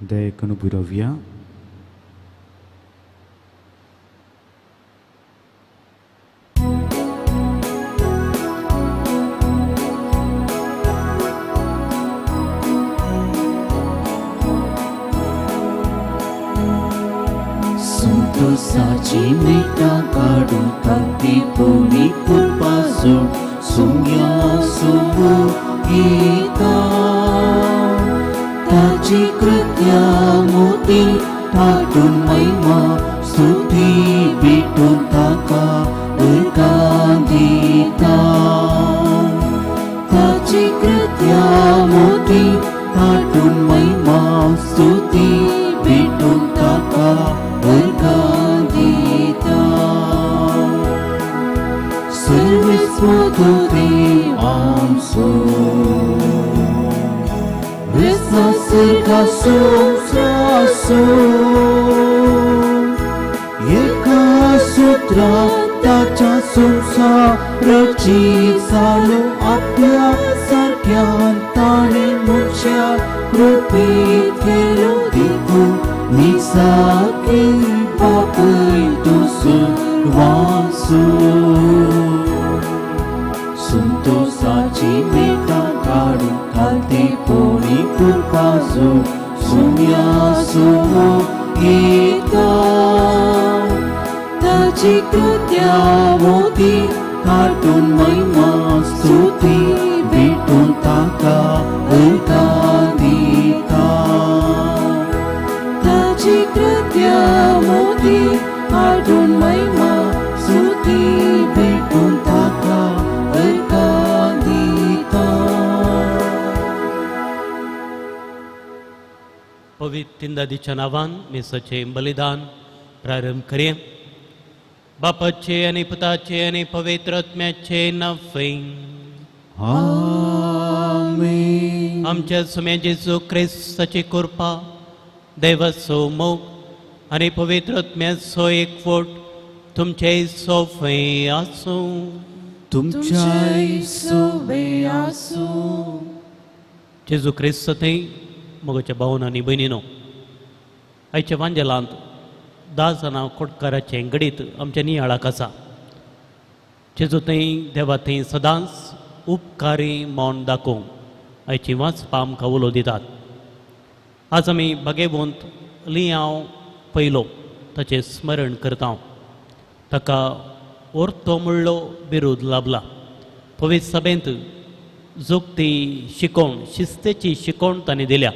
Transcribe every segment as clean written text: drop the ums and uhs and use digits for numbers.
Dekanu Burovia. Saci meta kadu takti puni purpasu sumya sumu kita taji kritya muti tatun maima stuti bitun taka berkandita taji kritya muti tatun maima stuti bitun taka berkandita servismu tuti amsu Risa serga sumstrasu Yeka sutra taca sumsa Raci salu apya sarkyan tani mucia Rupit kelodiku Nisaki papai dosu wasu Sunto saci meta kadu kati puri purpasu Sumya sumu kita Taji kritya moti Katun maima stuti Bitun taka erkandita Taji kritya moti Katun maima stuti Bitun taka पवित्र नदीच्या नावान मिसाचे बलिदान प्रारंभ करूया बापाचे आणि पुताचे आणि पवित्र आत्म्याचे नावे आमेन आमच्या सुमे जेजू ख्रिस्ताची कृपा देवाचो मोग आणि पवित्र आत्म्याचो एकवट तुमचे सोफे आसूं तुमच्याय सोबे आसू जेजू ख्रिस्त थंय मोगाच्या भावन आनी भयणीनो आयच्या वांजेलांत 10 जाणां कोटकाराचें गडीत आमच्या नियाळाक आसा जेजू थंय देवा थंय सदांच उपकारी मौन दाखोवंक आयची वाचपां आमकां उलो दितात आज आमी भाग्यवंत लियांव पयलो ताचें स्मरण करता ताका ओर्तो म्हणलो बिरूद लाभला पवित्र सभेंत जोगती शिकोवण शिस्तेची शिकोवण तांणी दिल्या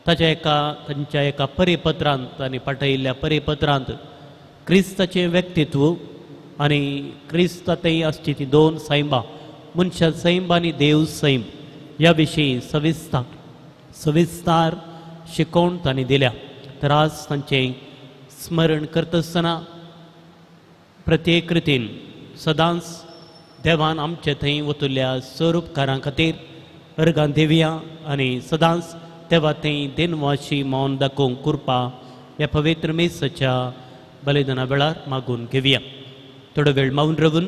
तांच्या एका परिपत्रांत तांणी पाठयिल्ल्या परिपत्रांत क्रिस्ताचें व्यक्तित्व आनी क्रिस्तांतय आसची ती 2 सैमां मनशा सैम आनी देव सैम ह्या विशीं सविस्तार शिकोवण तांणी दिल्या तर आज तांचें स्मरण करता आसतना प्रत्येक रितीन सदांच देवान आमचे थंय वतुल्ल्या स्वरूपकारां खातीर अर्गां दिवया आनी सदांच देवा थंय दिनवाशी मौन दाखोवंक कृपा ह्या पवित्र मेसाच्या बलिदाना वेळार मागून घेवया थोडो वेळ मौन रावून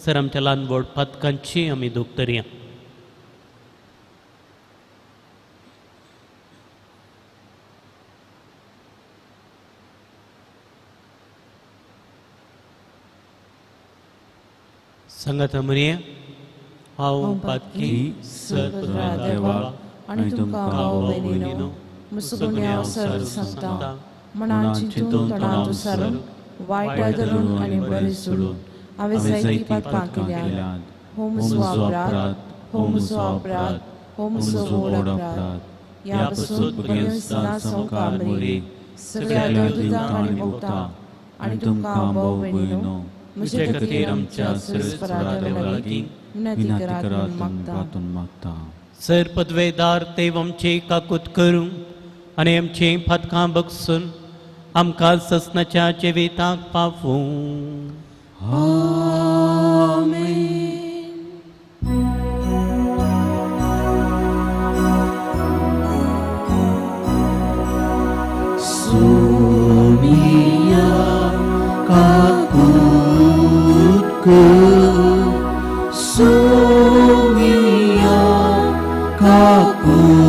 सर आमच्या ल्हान व्हड पातकांची आमी दूख धरया संगत म्हणया हांव पातकी सतरा देवा आनी तुमकां हांव भयणीनो मुसगुण्याव सर सांगता मनान चिंतून तोंडान विसरून वायट धरून आनी बरें सोडून हांवें जायतीं पातकां केल्यात हो म्हजो अपराध हो म्हजो अपराध हो म्हजो व्हड अपराध ह्या पासून सदां संवकार मेरेन सगळ्या दुदांक आनी भोगता आनी तुमकां हांव भाव भयणीनो म्हजे खातीर आमच्या सर्वेस्परा देवा लागीं विनंती करात मागता सर पदवेदार देव आमचे काकूत करूं आनी आमची फातकां बगसून आमकां ससनाच्या जिविताक पावूं सोनिया काकूत Sonia kakutku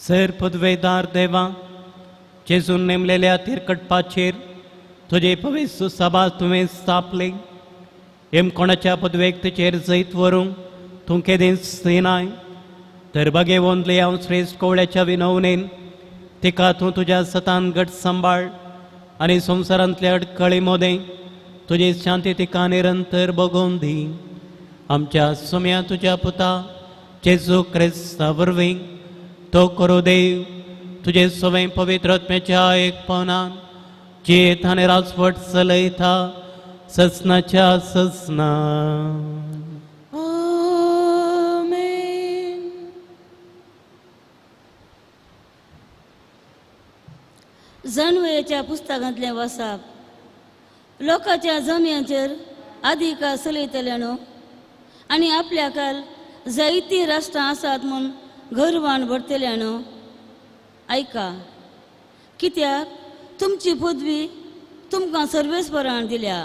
सर पदवेदार देवा, जेजून नेमलेल्या तिरकटपाचेर तुझे पवित्र सभा तुवें स्थापले. हेम कोणाच्या पदवेक तेचेर जैत व्हरूंक तूं केदेंच दिनाय. तर बगे वोंदले हांव श्रेश्ठ कोवळ्याच्या विनवणेन तिका तूं तुज्या सतान घट सांबाळ आनी संवसारांतल्या अडखळी मोदें तुजे शांती तिका निरंतर भोगोवन दी. आमच्या सुम्या तुज्या पुता जेजू क्रिस्ता वरवीं तो करो देव तुझे सवय पवित्र आत्म्याच्या एकपणान जेत आनी राजवट चलयता ससनाच्या ससना. आमेन. जाणवेच्या पुस्तकांतलें वाचप. लोकांच्या जमियांचेर अधिकार चलयतल्यानो आनी आपल्या काल जायतीं राष्ट्रां आसात म्हूण गर्वान भरतल्यानो ऐका. कित्याक तुमची पदवी तुमकां सर्वेस्परान दिल्या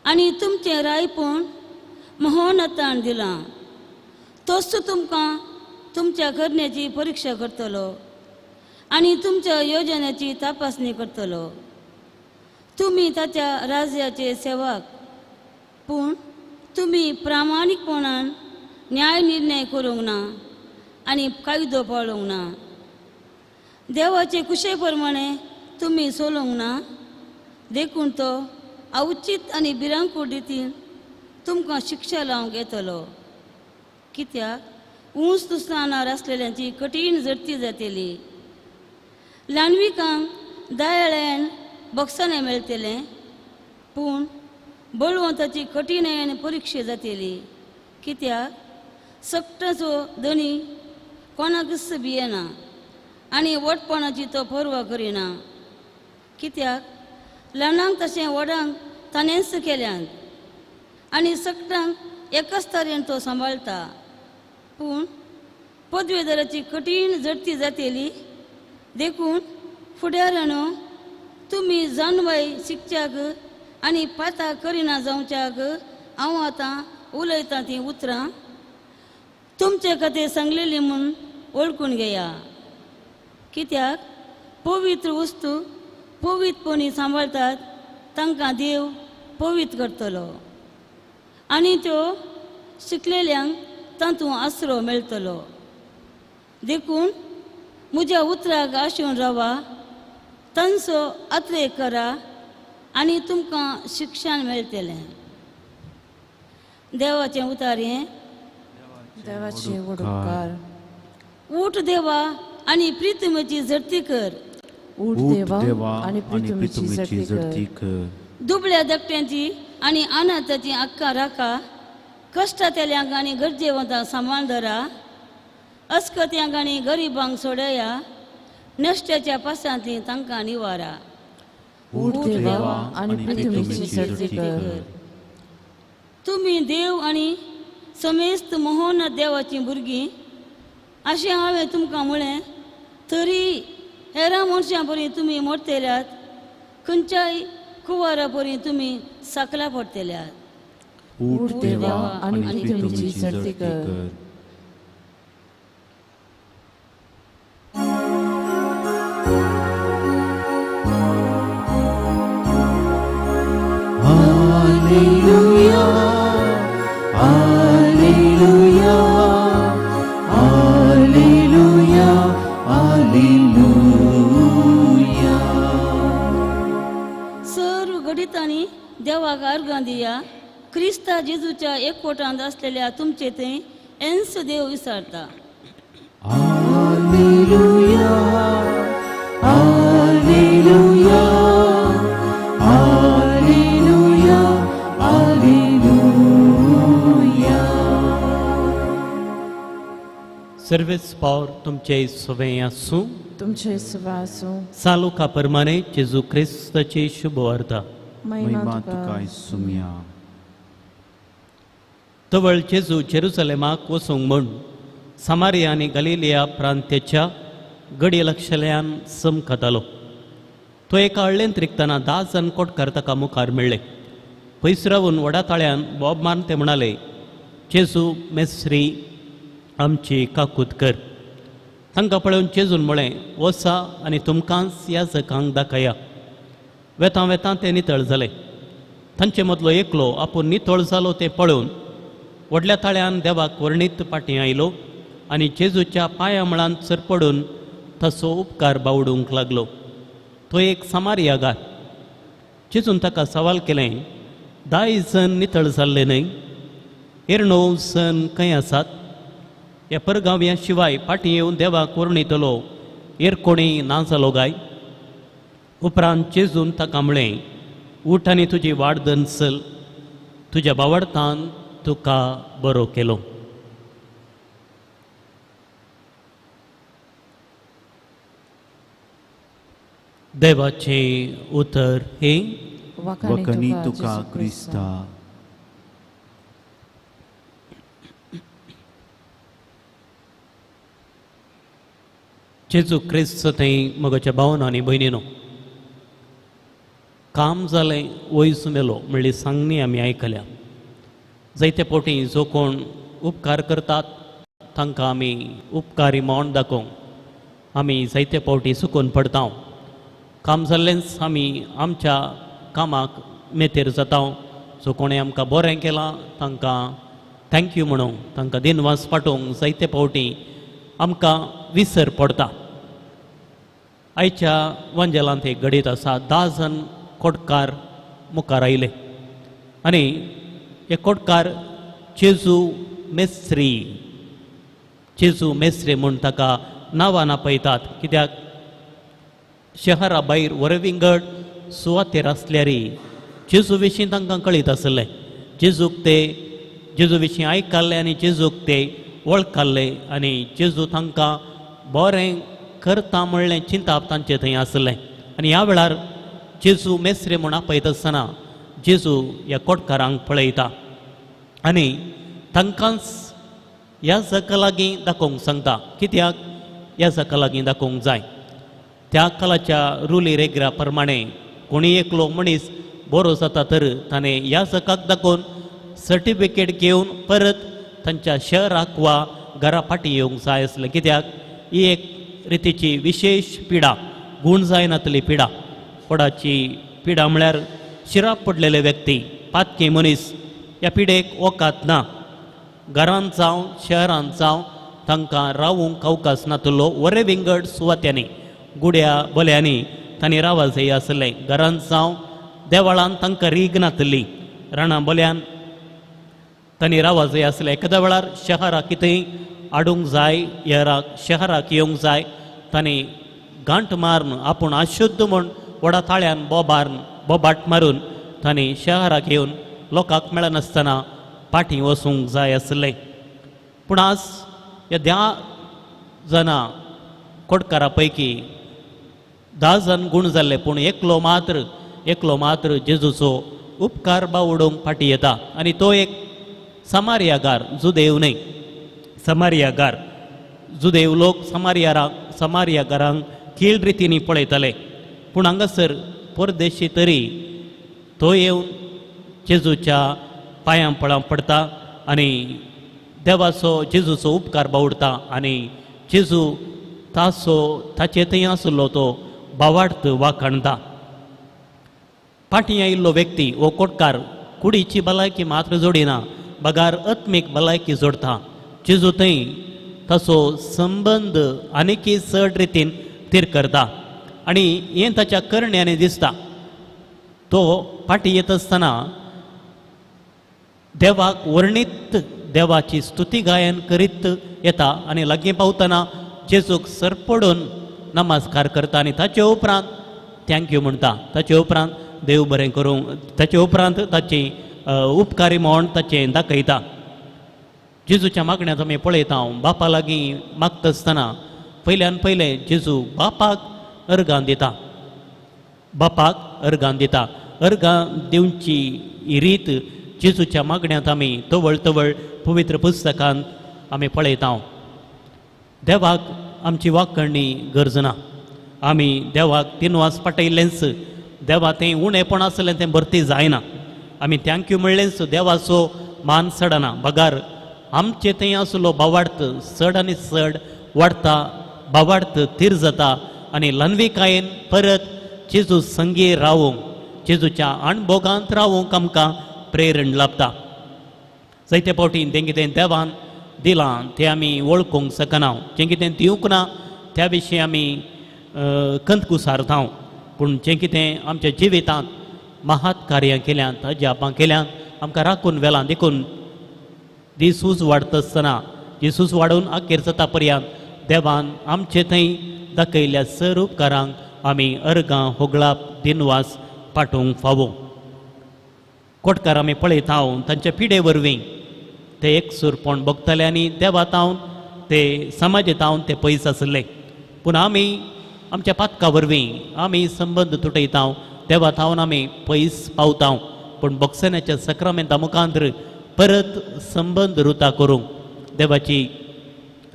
आनी तुमचें रायपूण महोन्नतान दिलां. तोच तुमकां तुमच्या करण्याची परीक्षा करतलो आनी तुमच्या योजनेची तपासणी करतलो. तुमी ताच्या राज्याचे सेवक, पूण तुमी प्रामाणीकपणान न्याय निर्णय करूंक ना आनी कायदो पाळूंक ना. देवाचे कुशे प्रमाणे तुमी चलोवंक ना. देखून तो अवचित आनी भिरांकूळ रितीन तुमकां शिक्षा लावंक येतलो. कित्याक उंच तुस्तानार आसलेल्यांची कठीण जडती जातली. ल्हानविकांक दयाळ्यान बक्षाणें मेळटलें, पूण बळवंताची कठीणायेन परिक्षा जातली. कित्याक सपटाचो धणी कोणाकच भियेना आनी वटपणाची तो पर्वा करिना. कित्याक ल्हानांक तशें व्हडांक ताणेंच केल्यान आनी सकटांक एकाच तरेन तो सांबाळटा. पूण पदवेदाराची कठीण जडती जातली. देखून फुडारानो तुमी जानवाय शिकच्याक आनी पाता करिना जावच्याक हांव आतां उलयतां तीं उतरां तुमचे खातीर सांगलेलीं म्हूण वळखून घेया. कित्याक पवित्र वस्तू पवित्रपणी सांबाळटात तांकां देव पवित्र करतलो आनी त्यो शिकलेल्यांक तातूंत आसरो मेळटलो. देखून म्हज्या उतराक आशून रावा, तांचो आत्रे करा आनी तुमकां शिक्षण मेळटलें. देवाचें उतार हें. देवाचे वडोवकार. ऊठ देवा आनी प्रितमेची झडती कर. ऊठ देवा आनी प्रितमेची झडती कर. दुबळ्या धाकट्यांची आनी अनाथाची आक्का राखा. कश्टांतल्यांक आनी गरजेवंतांक सांबाळ धरा. अस्कत्यांक आनी गरिबांक सोडया. नश्टाच्या पासांतली तांकां निवारा. ऊठ देवा आनी प्रितमेची झडती कर. तुमी देव आनी समेस्त मोहन देवाची भुरगीं अशें हांवें तुमकां म्हळें, तरी हेरां मनशां परी तुमी मरतल्यात. खंयच्याय कुंवारा परी तुमी साकला पडटल्यात. ऊठ देवा आनी प्रितमेची झडती कर. Alleluia, Alleluia, Alleluia, Alleluia. सर्व गणितांनी देवाक अर्गां दिया. क्रिस्ता जेजूच्या एकवटांत असलेल्या तुमचे ते एन्स देव विचारता. Alleluia, Alleluia, Alleluia, Alleluia. सर्वेस पावर तुमचे सवय आसूं. तुमचे सुवासू सालुका प्रमाणे जेजू क्रिस्ताची शुभ वार्ता. महिमा तुका. सुम्या. तवळ जेजू जेरुसलेमाक वचूंक म्हूण सामारिया आनी गलिलिया प्रांत्याच्या गडी लक्षल्यान समखतालो. तो एका हळ्ळेंत रिकतना 10 जण कोटकार ताका मुखार मेळ्ळे. पयस रावून व्हडा ताळ्यान बोब मारून ते म्हणाले, जेजू मेस्री आमची काकूत कर. तांकां पळोवन जेजून म्हळें, वसा आनी तुमकांच ह्या जगांक दाखया. वेतां वेतां ते नितळ जाले. तांचे मदलो एकलो आपूण नितळ जालो तें पळोवन व्हडल्या ताळ्यान देवाक वर्णीत फाटीं आयलो आनी जेजूच्या पांया मळांत सरपडून तसो उपकार बावडूंक लागलो. तो एक समारियागार. जेजून ताका सवाल केलें, 10 जण नितळ जाल्ले न्हय? हेर 9 जण खंय आसात? ह्या परगांवया शिवाय फाटीं येवन देवाक वर्णितलो हेर कोणीय ना जालो काय? उपरांत जेजून ताका म्हळें, उठ आनी तुजी वाडदन चल, तुज्या बावडतान तुका बरो केलो. देवाचें उतर हे वखणी तुका क्रिस्ता. जेजू क्रिस्त थंय मगोच्या भावन आनी भयणीनो, काम जालें वयस मेलो म्हणली सांगणी आमी आयकल्या. जायते फावटी जो कोण उपकार करतात तांकां आमी उपकारी मोण दाखोवंक आमी जायते फावटी चुकून पडटा. काम जाल्लेंच आमी आमच्या कामाक मेतेर जाता. जो कोणें आमकां बरें केलां तांकां थँक्यू म्हणूंक, तांकां दिनवास पाठोवंक जायते फावटी आमकां विसर पडटा. आयच्या वांजेलांत एक घडीत आसा. 10 जण कोडकार मुखार आयले आनी हे कोडकार जेजू मेस्त्री म्हूण ताका नांवान आपयतात. कित्याक शहरा भायर वरविंगड सुवातेर आसल्यारय जेजू विशीं तांकां कळीत आसलें. जेजू विशीं आयकल्लें आनी जेजूक ते वळखल्ले आनी जेजू तांकां बरें करता म्हणलें चिंताप तांचे थंय आसलें. आनी ह्या वेळार जेजू मेस्रे म्हूण आपयत आसतना जेजू ह्या कोडकारांक पळयता आनी तांकांच ह्या जगा लागीं दाखोवंक सांगता. कित्याक ह्या जगा लागीं दाखोवंक जाय. त्या काळाच्या रुली रेगरा प्रमाणे कोणी एकलो मनीस बरो जाता तर ताणें ह्या जगाक दाखोवन सर्टिफिकेट घेवन परत तांच्या शहराक वा घरा फाटीं येवंक जाय आसलें. कित्याक ही एक रितीची विशेष पिडा, गूण जायनातली पिडा. कोडाची पिडा म्हळ्यार शिराप पडलेले व्यक्ती, पातकी मनीस ह्या पिडेक वकात ना. घरांत जावं शहरांत जावं तांकां रावूंक अवकाश नातलो. वरे विंगड सुवात्यांनी गुड्या बोल्यांनी तांणी रावा जाय आसलें. घरांत जावं देवळांत तांकां रीग नातली. राणां बोल्यान तांणी रावा जाय आसलें. एखाद्या वेळार शहराक कितेंय आडूंक जाय, शहराक येवंक जाय, तांणी गांठ मारून आपूण अशुद्ध म्हूण व्हडा ताळ्यान बोबाट मारून तांणी शहराक येवन लोकांक मेळनासतना फाटीं वचूंक जाय आसलें. पूण आज ह्या 10 जाणां कोडकारा पैकी 10 जण गूण जाल्ले, पूण एकलो मात्र जेजूचो उपकार बावडोवंक फाटीं येता. आनी तो एक समारियागार, जुदेव न्हय. समारियागार, जुदेव लोक समारियागारांक कीळ रितींनी पळयताले. पूण हांगासर परदेशी तरी तो येवन जेजूच्या पांयां पडटा आनी जेजूचो उपकार बावडटा आनी जेजू ताचे थंय आसलो तो बावार्थ वाखणटा. फाटीं आयिल्लो व्यक्ती हो कोडकार कुडीची भलायकी मात्र जोडिना, बगार आत्मीक भलायकी जोडटा. जेजू थंय ताचो संबंद आनीकय चड रितीन थीर करता आनी हें ताच्या करण्यांनी दिसता. तो फाटीं येत आसतना देवाक वर्णीत देवाची स्तुती गायन करीत येता आनी लागीं पावतना जेजूक सरपडून नमस्कार करता आनी ताचे उपरांत थँक्यू म्हणटा. ताचे उपरांत देव बरें करूं, ताचे उपरांत ताची उपकारी म्हण ताचें दाखयता. जेजूच्या मागण्यांत आमी पळयता बापा लागीं मागता आसतना पयल्यान पयलें जेजू बापाक अर्गां दिता. अर्गां दिवची ही रीत जेजूच्या मागण्यांत आमी तवळ पवित्र पुस्तकांत आमी पळयता. देवाक आमची वाखणणी गरज ना. आमी देवाक तिनवास पाटयल्लेंच देवा तें उणेपण आसलें तें भरती जायना. आमी थँक्यू म्हणलेंच देवाचो मान चडना. बगार आमचे थंय आसलो भावार्थ चड आनी चड वाडटा, भावार्थ तीर जाता आनी ल्हनविकायेन परत जेजू संगी रावूंक जेजूच्या अणभोगांत रावूंक आमकां प्रेरण लाभता. जायते फावटी तें कितें देवान दिलां तें आमी वळखूंक शकना, जें कितें दिवंक ना त्या विशीं आमी कंत कुसारता. पूण जें कितें आमच्या जिवितांत महात कार्यां केल्यांत अजापां केल्यांत आमकां राखून वेलां देखून दीस वाडता आसतना दीस वाडून आखेर जाता पर्यंत देवान आमचे थंय दाखयल्ल्या सर उपकारांक आमी अर्गां होगळाप दिनवास पाठोवंक फावो. कोटकार आमी पळयता तांच्या पिडे वरवीं ते एकसूरपण भोगताले आनी देवातावन ते समाजांतावन ते पयस आसले. पूण आमी आमच्या पातका वरवीं आमी संबंद तुटयता, देवातावन आमी पयस पावता. पूण बक्षण्याच्या सक्रामेंता मुखांतर परत संबंद रुता करूंक देवाची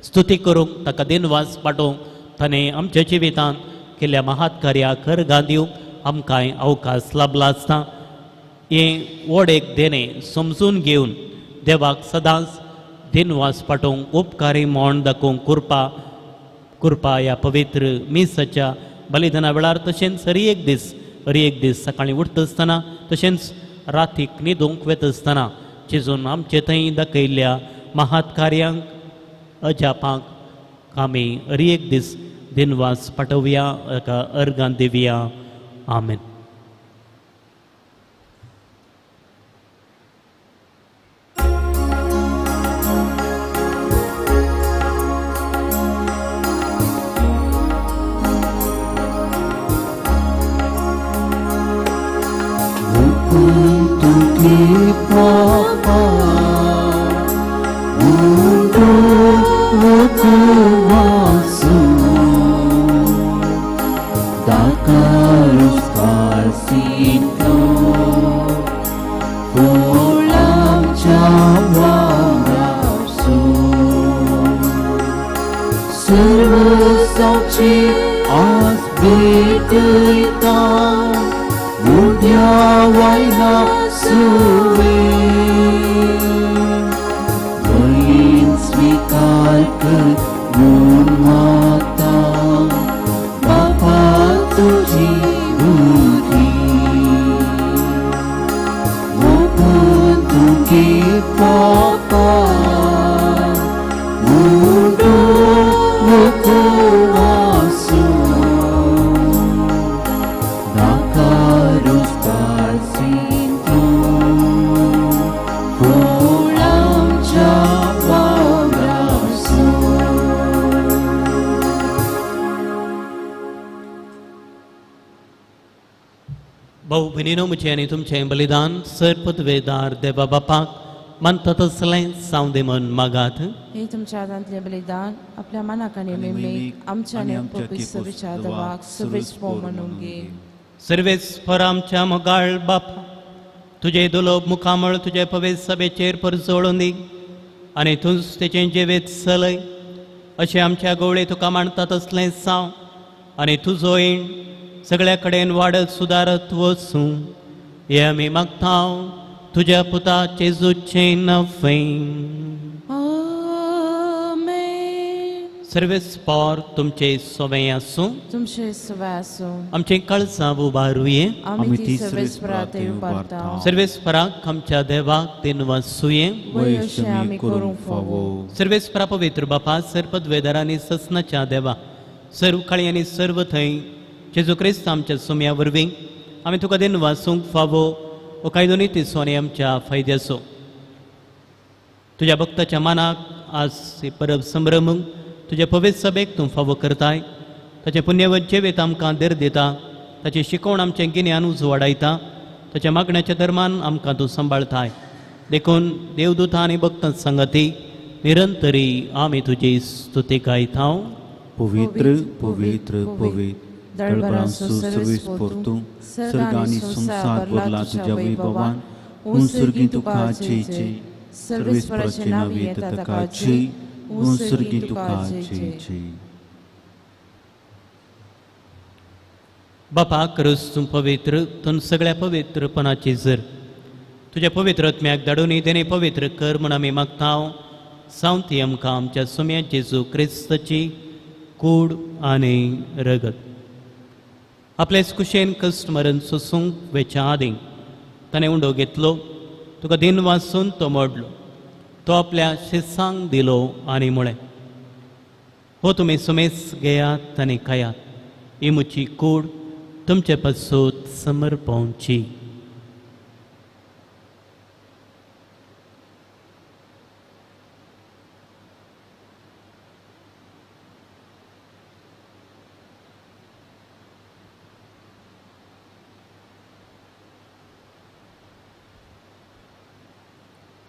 स्तुती करूंक ताका दिनवास पाठोवंक ताणें आमच्या जिवितांत केल्ल्या महात कार्याक अर्गां दिवंक आमकांय अवकाश लाभला आसता. हें व्हड एक देणें समजून घेवन देवाक सदांच दिनवास पाठोवंक उपकारी मोण दाखोवंक कुरपा ह्या पवित्र मिसाच्या बलिदाना वेळार तशेंच हरी एक दीस सकाळीं उठता आसतना तशेंच रातीक न्हिदूंक वेता आसतना जेजून आमचे थंय दाखयल्ल्या महात कार्यांक अजापांक आमी हरी एक दीस दिनवास पाठोवया, ताका अर्गां दिवया. आमेन. भाऊ भयणीनो, म्हजें आनी तुमचें बलिदान सर पदवेदार देवा बापाक मानता तसलें सावंदे मन मागात. हे तुमच्या हातांतलें बलिदान आपल्या मनाक आनी मेमेक आमच्या आनी पवित्र विचार देवाक सर्वेस्पो म्हणून घे. सर्वेस्पर आमच्या मोगाळ बापा, तुजे दुलोब मुखामळ तुजे पवित्र सभेचेर परजोळून दी आनी तूंच तेचें जिवीत चलय. अशें आमच्या गवळे तुका मानता तसलें साव आनी तुजो येण सगळ्या कडेन वाडत सुदारत वचूं हें आमी मागता तुज्या पुता जेजूचें नवें. सर्वेस्पर तुमचे सोवें आसूं, तुमचे सवय आसूं. आमचें काळजां उबारुये. आमी ती सर्वेस्परात उबारता. सर्वेस्पराक आमच्या देवाक दिनवासुये. वयशें आमी करूंक फावो. सर्वेस्परा पवित्र बापा, सरपदवेदारांनी ससनाच्या देवा, सर्व काळी आनी सर्व थंय जेजू क्रिस्त आमच्या सुम्या वरवीं आमी तुका दिनवासूंक फावो वो कायदो नितीसो आनी आमच्या फायद्याचो. तुज्या भक्ताच्या मनाक आज ही परब संभ्रमूंक तुज्या पवित्र सभेक तूं फावो करताय. ताचें पुण्यवत जिवीत आमकां देर दिता, ताची शिकवण आमचें गिन्यान उजवाडायता, ताच्या मागण्याच्या धर्मान आमकां तूं सांबाळताय. देखून देवदूतां आनी भक्तां संगती निरंतरी आमी तुजी स्तुती गायता. पवित्र पवित्र पवित्र दळबरांचो सर्वेस्पर तूं, सर्ग आनी संसार भरला तुज्या वैभवान. उंसर्गी तुका जय जय, सर्वेस्पराचें नांव येता ताका जय. उंसर्गी तुका जय जय. बापा, खरंच तूं पवित्र, तूं सगळ्या पवित्रपणाची जर तुज्या पवित्र आत्म्याक धाडून तेणे पवित्र कर म्हूण आमी मागता. सावंती आमकां आमच्या सुम्या जेजू क्रिस्ताची कूड आनी रगत आपलेच कुशेन कश्ट मरण सोसूंक वेच्या आदीं ताणें उंडो घेतलो तुका दिन वाचून तो मोडलो तो आपल्या शिसांक दिलो आनी म्हळें हो तुमी सुमेस घेयात आनी खायात ही म्हजी कूड तुमचे पासून समर्पवची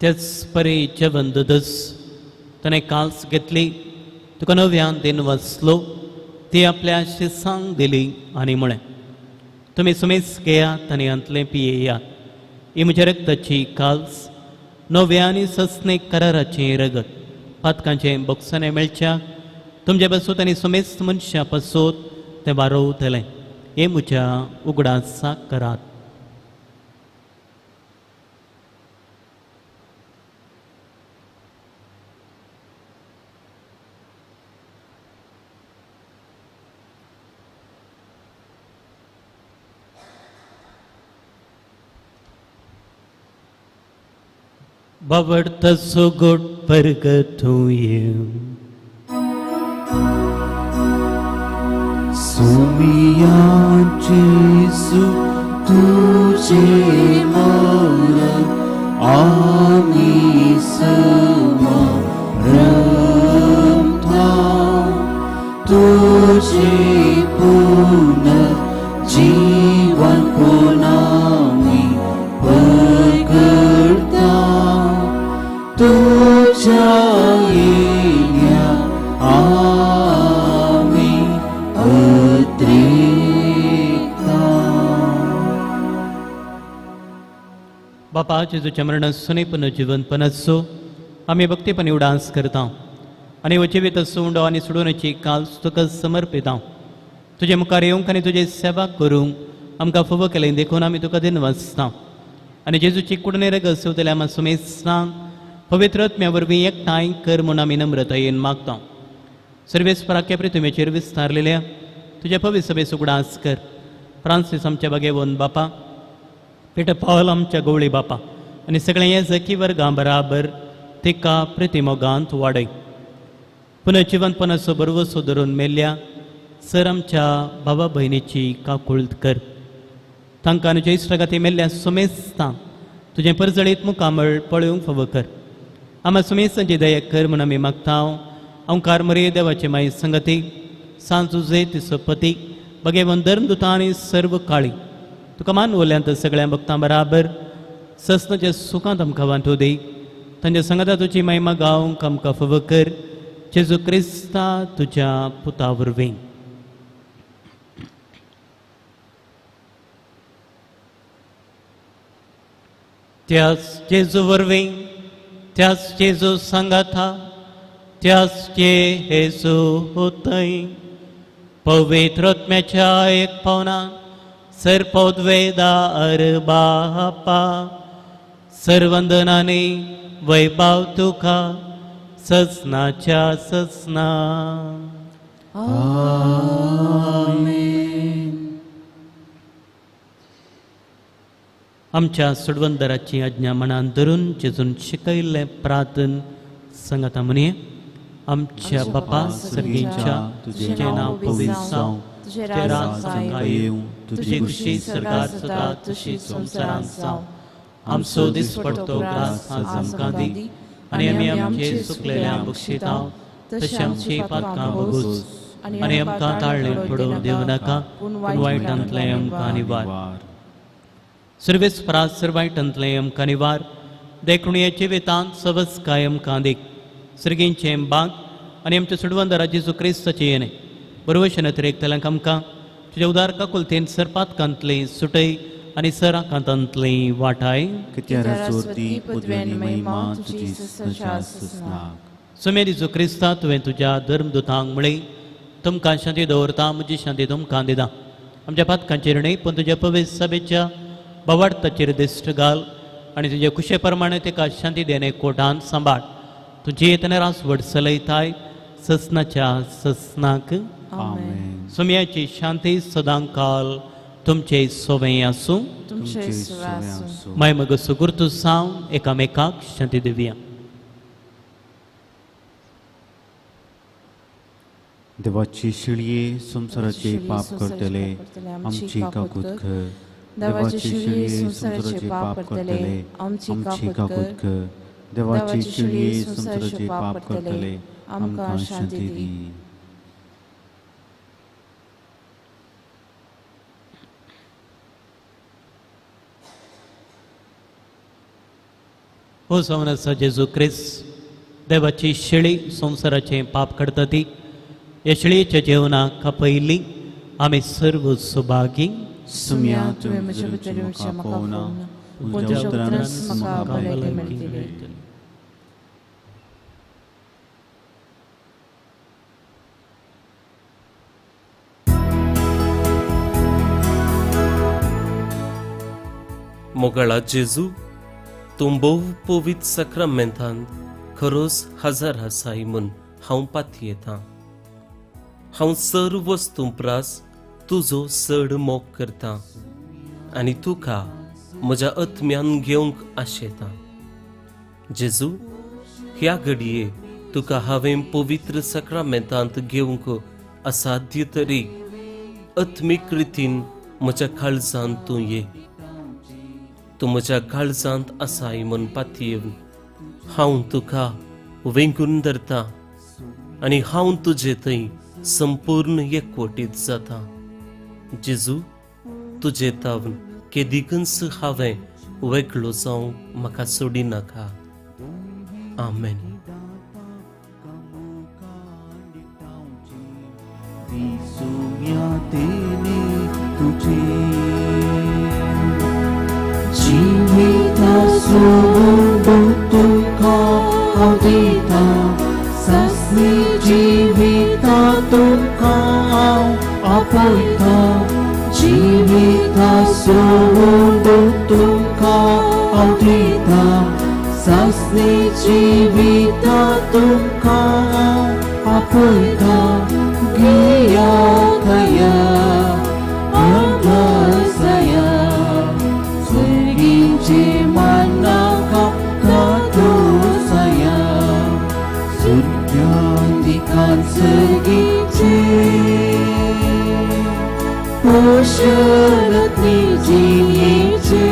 तेच परी जेवण ददस ताणें काल्स घेतली तुका नव्यान दिन वाचलो ती आपल्या शिसांक दिली आनी म्हळें तुमी सुमेस घेयात आनी अंतलें पियेयात ही म्हज्या रक्ताची काल्स नव्या आनी सस्ने कराराचें रगत पातकांचें बोक्साने मेळच्याक तुमचे पासून आनी सुमेस मनशा पासून तें वारोवतलें हें म्हज्या उगडासाक करात Bavarta so good pergatuye Sumiyache su tuje mara Ami sama ramtha Tuje puna jiwan punami pergerta तुझ्या येण्या आम्ही अत्रेका बापा जेजूच्या मरणासून पुनर्जीवन असो आम्ही भक्तीपणे उडास करता आणि जिवीत सोंडो आनी सोडूनची काल तुका समर्पिता तुझे मुखार येवंक आनी तुझे सेवा करूंक आमकां फोव केलें देखून आमी तुका दिन वाचता आनी जेजूची कुडणे रगत सेवतल्या आमा सुमेस्तांक पवित्र आत्म्या वरवीं एकठांय कर म्हूण आमी नम्रतायेन मागता सर्वेस्पराच्या प्रितुमेचेर विस्तारलेल्या तुज्या पवित्र सभेस उगडास कर फ्रांसीस आमच्या बागेवोन बापा पेटर पॉल आमच्या गवळी बापा आनी सगळें हे जकी वर्गां बराबर तिका प्रतिमोगांत वाडय पुनर्जीवनपणाचो बरवसो धरून मेल्ल्या सर आमच्या भावा भयणीची काकुळट कर तांकां न्हू इश्टगाती मेल्ल्या सुमेस्तांक तुजें परजळीत मुखामळ पळोवंक फावो कर आम्हा सुमेसांची दया कर म्हूण आमी मागता ओंकार मरे देवाचे माई संगती सांजुजे तिचो पती भगेवन धर्मदुतां आनी सर्व काळी तुका मान उरल्यांत सगळ्या भक्तां बराबर ससनाच्या सुखांत आमकां वांटू दी तांच्या संगता तुजी महिमा गावंक आमकां फावो कर जेजू क्रिस्ता तुज्या पुता वरवीं त्याच जेजू वरवीं त्याच जेजू सांगाता त्याच जेजू होतय पवित्र आत्म्याच्या एक पावना सर्पोद्वेदार बापा सर्वंदनाने वैभव तुका ससनाच्या ससना आमच्या सुडवंदराची आज्ञा मनान धरून जेजून शिकयल्लें प्रार्थन सांगाता म्हणया आमच्या बापा सर्गीच्या तुझें नांव पवित्र जावं तुजें राज येवं तुजी खुशी सरकार सदा तशी संवसारांत जावं आमचो दिसपडतो ग्रास आज आमकां दी आनी आमी आमचे चुकलेल्यांक बक्षिता तशें आमची पातकां बगूच आनी आमकां ताळ्ळें पडूं दिवं नाका पूण वायटांतलें आमकां निवार सर्वेस परास सर्वायटांतलें आमकां निवार देखुणयेचे वेतांत सवस काय आमकां दीक सर्गींचें बाग आनी आमच्या सुडवंदरा जेजू क्रिस्ताचें येणें बरोवशें नदरेकतल्यांक आमकां तुज्या उदार काकुलतेन सरपातकांतली सुटय आनी सराकांतांतली वाटाय कित्यार चोरती पदव्यानी महिमा तुजी सशासनाक सुमे जेजू क्रिस्ता तुवें तुज्या धर्मदुतांक म्हळें तुमकां शांती दवरता म्हजी शांती तुमकां दिता आमच्या पातकांचेर न्हय पूण तुज्या पवित्र सभेच्या बवाडताचेर दिश्ट घाल आनी तुजे कुशे प्रमाणे ताका शांती देणे कोटान सांबाळ तुजी येतनेरास व्हड चलयताय ससनाच्या ससनाक आमेन. सुम्याची शांती सदांकाल तुमचे सोबे आसूं. तुमचे सुवासू माय मग सुगुर्तू साव एकामेकाक शांती दिवया. देवाची शिळये संसाराचे पाप करतले आमची काकूत कर. देवाची शिळये संसाराचे पाप करतले आमची काकूत कर. देवाची शिळये संसाराचे पाप करतले आमकां शांती दी. हो सवनसा जेजू क्रिस्त देवाची शिळी संसाराचे पाप करता ती या शिळयेच्या जेवणाक पयली आमी सर्व सुभागी सुम्या तुवें म्हजे भितर म्हाका पळोवना तुज्या उतरांत म्हाका भलायकी मेळटली. मोगळा जेजू तूं भोव पवित्र सक्रामेंतांत खरोच हजार आसाय म्हूण हांव पाती येतां. हांव सर्व वस्तू प्रास तुजो चड मोग करतां आनी तुका म्हज्या आत्म्यान घेवंक आशेतां. जेजू ह्या घडये तुका हांवें पवित्र सक्रामेंतांत घेवंक असाध्य तरी आत्मीक रितीन म्हज्या काळजांत तूं ये. तूं म्हज्या काळजांत आसाय म्हूण पातयेवन हांव तुका वेंगून धरतां आनी हांव तुजे थंय संपूर्ण एकवटीत जाता. जेजू तुजे तावन केदिकच हांवें वेगळो जावं म्हाका सोडी नाका. आमेन. Jivita sumundu tuka audita sasni jivita tuka apoita jivita sumundu tuka audita sasni jivita tuka apoita giya kaya saya Serginci manakah kata saya Sunyantikan serginci Posyalat ni jinyici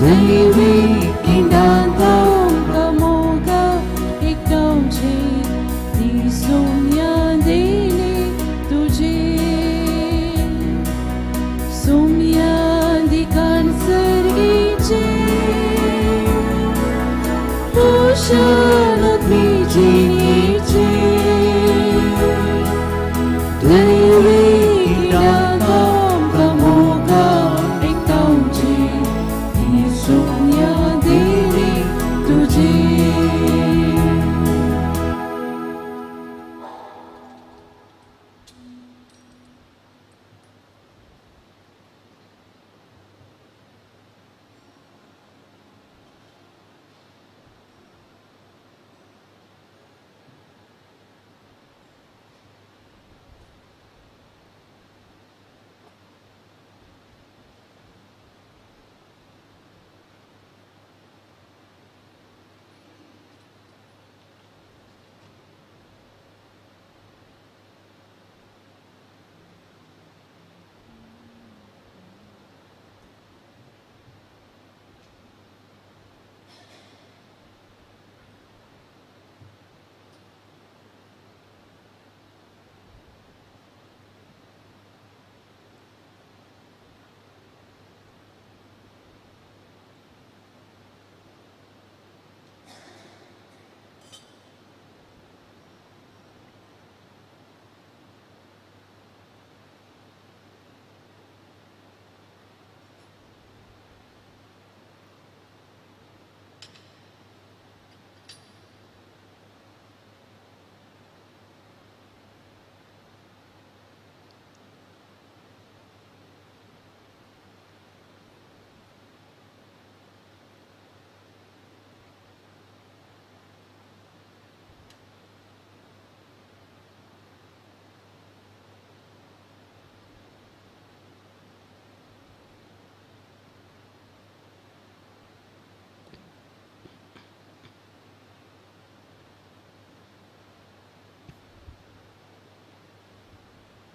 Dewi kindatang kamoga ikaw di sumya dili tuji Sumyandikan sergici Posyalat bijinici Dewi datang kamoga ikaw di sumya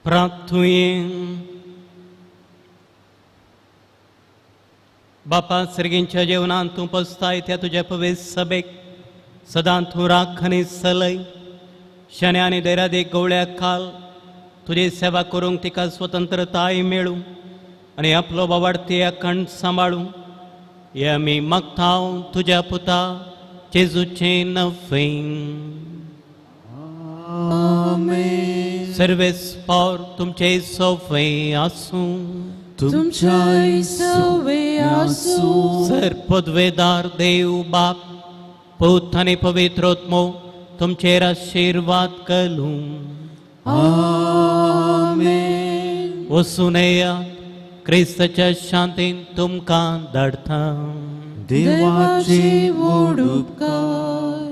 प्रार्थुये. बापा सर्गींच्या जेवणात तूं पसताय त्या तुझ्या पवित्र सभेक सदां तूं राख आनी सलय. शण्या आनी दैरादेक गवळ्याक घाल. तुजी सेवा करूंक तिका स्वतंत्रताय मेळूं आनी आपलो वावडते अखंड सांबाळूं. हे आमी मागतांव तुज्या पुता जेजूचे नवें. सर्वेस्पर तुमचे सोवे आसूं. तुमच्या सवे आसूं. सर्पद्वेदार देव बाप पूत आनी पवित्रोत्मो तुमचेर आशीर्वाद घालूं. आमेन. वचून येयात. क्रिस्ताच्या शांतीन तुमकां धाडटा. देवाचे व्हड उपकार.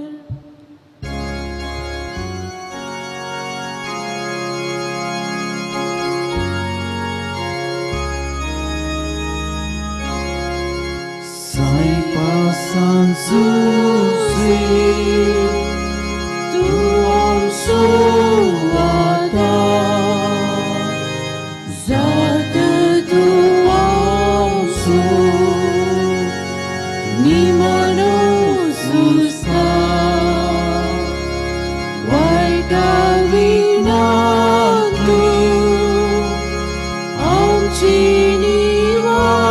Passan susi tuam suwata zat tuam su ni mano susta waita vina tu amchi niwa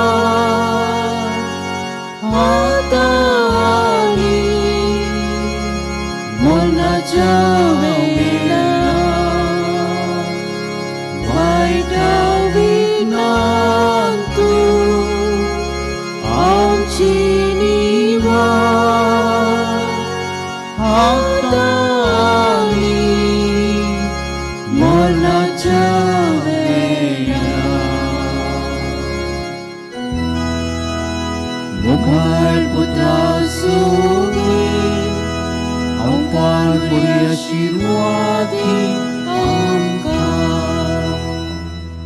Javela, waita vinantu, amchi niwa, hatali, mona javela. Mukhar putra sumi, Ampar puri आशीर्वादी आमकां.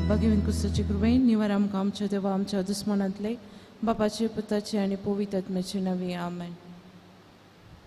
भगवीन कुस्ताची कृपेन निवार आमकां आमच्या देवा आमच्या दुस्मनांतले बापाचे पुताचे आनी पवित्र आत्म्याचे नवे. आमेन.